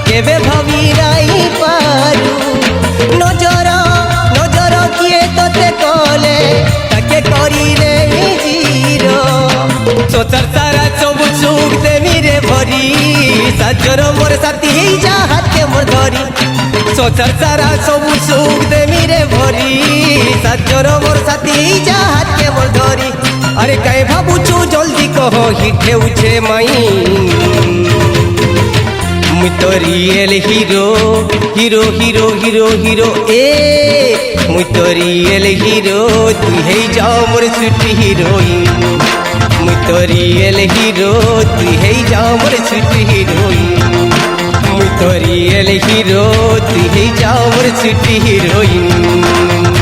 केवे भावी नहीं पारू नजर नजर किए तोते कले ताके करी रे जीरो सोचर सारा सब सुख देमी रे भरी साजर मोर साथी जा हाथ के मोर धरी सोचर सारा सब सुख देमी रे भरी साजर मोर साथी जा हाथ के मोर धरी अरे कहे भाबुछु जल्दी कहो हिठे उछे माई मुई तो real hero hero hero hero hero ए मुई तो रियल हीरो तू हे जाओ मोर स्वीट हीरोइन मुई तो रियल हीरो तू हे जाओ मोर स्वीट हीरोइन मुई तो रियल हीरो तू हे जाओ मोर स्वीट हीरोइन।